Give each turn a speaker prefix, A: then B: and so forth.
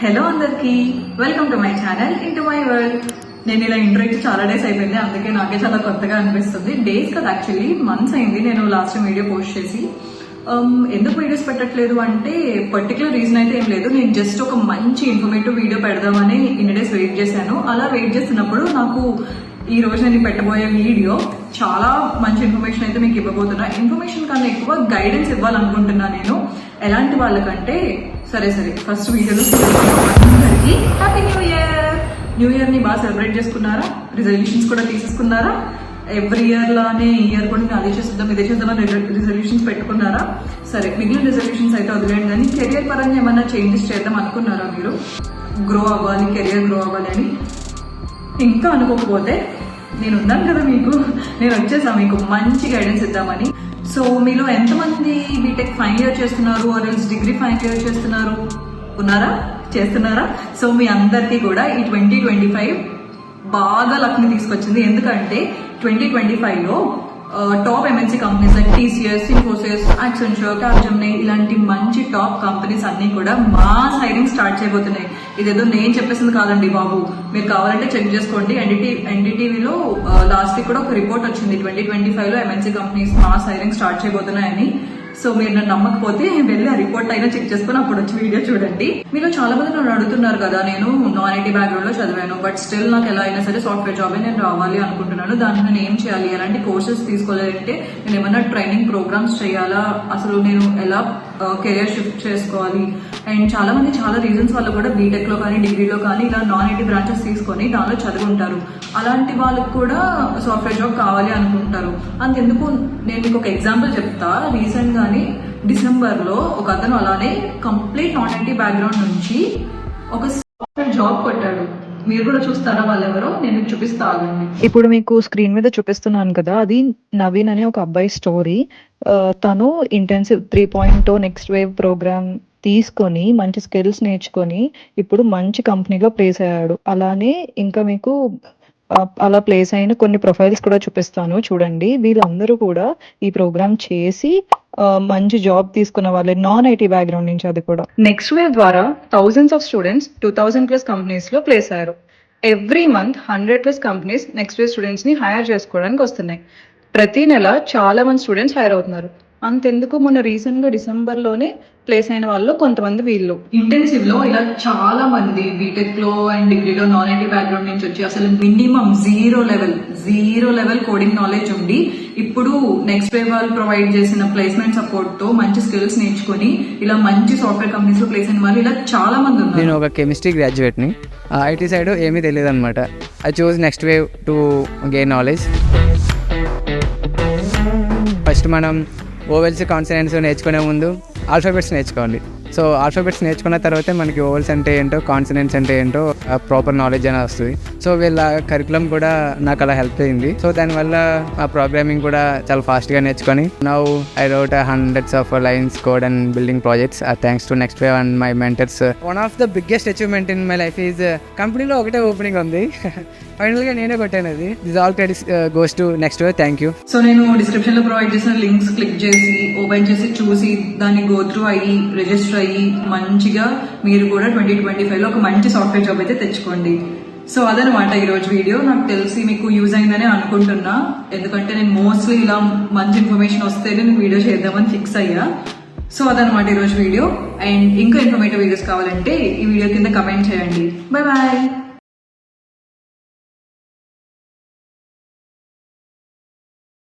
A: Hello అందరికి, welcome to my channel into my world. నేను ఇలా ఇంట్రో ఇచ్చి చాలా డేస్ అయిపోయింది, అందుకే నాకే చాలా కొత్తగా అనిపిస్తుంది. డేస్ కదా, యాక్చువల్లీ మంత్స్ అయింది నేను లాస్ట్ వీడియో పోస్ట్ చేసి. ఎందుకు వీడియోస్ పెట్టట్లేదు అంటే పర్టికులర్ రీజన్ అయితే ఏం లేదు. నేను జస్ట్ ఒక మంచి ఇన్ఫర్మేటివ్ వీడియో పెడదామని ఇన్ని డేస్ వెయిట్ చేశాను. అలా వెయిట్ చేస్తున్నప్పుడు నాకు ఈ రోజు నేను పెట్టబోయే వీడియో చాలా మంచి ఇన్ఫర్మేషన్ అయితే మీకు ఇవ్వబోతున్నా. ఇన్ఫర్మేషన్ కన్నా ఎక్కువ గైడెన్స్ ఇవ్వాలనుకుంటున్నా నేను. ఎలాంటి వాళ్ళకంటే సరే ఫస్ట్ వీడియోలో అందరికీ happy new year. New year ని బాగా సెలబ్రేట్ చేసుకున్నారా? రిజల్యూషన్స్ కూడా తీసేసుకున్నారా? ఎవ్రీ ఇయర్ లానే ఈ ఇయర్ కూడా నేను అదే చేద్దాం ఇదే చేద్దాం రిజల్యూషన్స్ పెట్టుకున్నారా? సరే, మిగిలిన రిజల్యూషన్స్ అయితే వదిలేండి, కానీ కెరియర్ పరంగా ఏమైనా చేంజెస్ చేద్దాం అనుకున్నారా? మీరు గ్రో అవ్వాలి, కెరియర్ గ్రో అవ్వాలి అని ఇంకా అనుకోకపోతే నేను ఉన్నాను కదా మీకు. నేను వచ్చేసా మీకు మంచి గైడెన్స్ ఇద్దామని. సో మీలో ఎంతమంది బీటెక్ ఫైనల్ ఇయర్ చేస్తున్నారు, ఆర్ఎల్స్ డిగ్రీ ఫైనల్ ఇయర్ చేస్తున్నారు? చేస్తున్నారా? సో మీ అందరికీ కూడా ఈ 2025 బాగా లక్ని తీసుకొచ్చింది. ఎందుకంటే 2025లో top MNC companies like TCS, Infosys, Accenture, Capgemini ఇలాంటి మంచి టాప్ కంపెనీస్ అన్ని కూడా మాస్ హైరింగ్ స్టార్ట్ చేయబోతున్నాయి. ఇదేదో నేను చెప్పేసింది కాదండి బాబు, మీరు కావాలంటే చెక్ చేసుకోండి. ఎన్డీటీవీలో లాస్ట్ వీక్ కూడా ఒక రిపోర్ట్ వచ్చింది, 2025లో MNC companies mass hiring start చేయబోతున్నాయని. సో మీరు నన్ను నమ్మకపోతే వెళ్ళి ఆ రిపోర్ట్ అయినా చెక్ చేసుకుని అప్పుడు వచ్చి వీడియో చూడండి. మీరు చాలా మంది నన్ను అడుగుతున్నారు కదా, నేను నాన్ ఐటీ బ్యాక్గ్రౌండ్ లో చదివాను, బట్ స్టిల్ నాకు ఎలా అయినా సరే సాఫ్ట్వేర్ జాబ్ నేను రావాలి అనుకుంటున్నాను. దానికి నేను ఏం చేయాలి, ఎలాంటి కోర్సెస్ తీసుకోవాలంటే నేను ఏమైనా ట్రైనింగ్ ప్రోగ్రామ్స్ చేయాలా, అసలు నేను ఎలా కెరియర్ షిఫ్ట్ చేసుకోవాలి. అండ్ చాలా మంది చాలా రీజన్స్ వల్ల కూడా బీటెక్ లో కానీ డిగ్రీలో కానీ ఇలా నాన్ ఐటీ బ్రాంచెస్ తీసుకొని దానిలో చదువుకుంటారు. అలాంటి వాళ్ళకి కూడా సాఫ్ట్వేర్ జాబ్ కావాలి అనుకుంటారు. అంతెందుకు నేను మీకు ఒక ఎగ్జాంపుల్ చెప్తా. రీసెంట్ గానీ డిసెంబర్ లో ఒక అతను అలానే కంప్లీట్ నాన్ ఐటీ బ్యాక్గ్రౌండ్ నుంచి ఒక సాఫ్ట్వేర్ జాబ్ కొట్టాడు. మీరు కూడా చూస్తారా? వాళ్ళెవరో నేను చూపిస్తా, ఆగండి.
B: ఇప్పుడు మీకు స్క్రీన్ మీద చూపిస్తున్నాను కదా, అది నవీన్ అనే ఒక అబ్బాయి స్టోరీ. తను ఇంటెన్సివ్ 3.0 నెక్స్ట్ వేవ్ ప్రోగ్రామ్ తీసుకొని మంచి స్కిల్స్ నేర్చుకొని ఇప్పుడు మంచి కంపెనీలో ప్లేస్ అయ్యాడు. అలానే ఇంకా మీకు అలా ప్లేస్ అయిన కొన్ని ప్రొఫైల్స్ కూడా చూపిస్తాను, చూడండి. వీళ్ళందరూ కూడా ఈ ప్రోగ్రామ్ చేసి మంచి జాబ్ తీసుకున్న వాళ్ళే, నాన్ ఐటీ బ్యాక్గ్రౌండ్ నుంచి. అది కూడా నెక్స్ట్ వేవ్ ద్వారా థౌజండ్స్ ఆఫ్ స్టూడెంట్స్ 2000+ కంపెనీస్ లో ప్లేస్ అయ్యారు. Every month 100+ companies next wave students ని హైర్ చేసుకోవడానికి వస్తున్నాయి. ప్రతి నెల చాలా మంది స్టూడెంట్స్ హైర్ అవుతున్నారు. అంతెందుకు, మొన్న రీసెంట్ గా డిసెంబర్ లోనే ప్లేస్ అయిన వాళ్ళు కొంతమంది వీళ్ళు.
A: ఇంటెన్సివ్ లో ఇలా చాలా మంది బీటెక్ లో అండ్ డిగ్రీలో నాన్ ఐటీ బ్యాక్గ్రౌండ్ నుంచి వచ్చి అసలు minimum zero level coding knowledge ఉండి ఇప్పుడు నెక్స్ట్ వేవ్ వాళ్ళు ప్రొవైడ్ చేసిన ప్లేస్మెంట్ సపోర్ట్ తో మంచి స్కిల్స్ నేర్చుకుని ఇలా మంచి సాఫ్ట్వేర్ కంపెనీస్ లో ప్లేస్ అయిన వాళ్ళు ఇలా చాలా మంది ఉన్నారు.
C: నేను ఒక కెమిస్ట్రీ గ్రాడ్యుయేట్ ని, ఐటీ సైడ్ ఏమీ తెలియదు అనమాట. I choose next wave to gain knowledge. First మనం ఓవెల్స్ కాన్సనెంట్స్ నేర్చుకునే ముందు ఆల్ఫాబెట్స్ నేర్చుకోండి. సో ఆల్ఫాబెట్స్ నేర్చుకున్న తర్వాత మనకి ఓవెల్స్ అంటే ఏంటో, కాన్సనెంట్స్ అంటే ఏంటో ప్రాపర్ నాలెడ్జ్ అనేది వస్తుంది. సో వీళ్ళ కరికులం కూడా నాకు అలా హెల్ప్ అయింది. సో దానివల్ల ఆ ప్రోగ్రామింగ్ కూడా చాలా ఫాస్ట్గా నేర్చుకొని now I wrote hundreds of lines code and building projects thanks to next wave and my mentors. One of the biggest achievement in my life is కంపెనీలో ఒకటే ఓపెనింగ్ ఉంది, ఫైనల్ గా నేనే కొట్టాను. అది this all credits goes to next wave. Thank you.
A: So నేను description లో provide చేసిన లింక్స్ క్లిక్ చేసి ఓపెన్ చేసి చూసి దాన్ని గో త్రూ అయ్యి రిజిస్టర్ అయ్యి మంచిగా మీరు కూడా 2025లో ఒక మంచి సాఫ్ట్వేర్ జాబ్ అయితే తెచ్చుకోండి. సో అదనమాట ఈరోజు వీడియో. నాకు తెలిసి మీకు యూజ్ అయిందని అనుకుంటున్నా, ఎందుకంటే నేను మోస్ట్లీ ఇలా మంచి ఇన్ఫర్మేషన్ వస్తేనే నేను వీడియో చేద్దామని ఫిక్స్ అయ్యా. సో అదనమాట ఈరోజు వీడియో. అండ్ ఇంకా ఇన్ఫర్మేటివ్ వీడియోస్ కావాలంటే ఈ వీడియో కింద కమెంట్ చేయండి. బాయ్.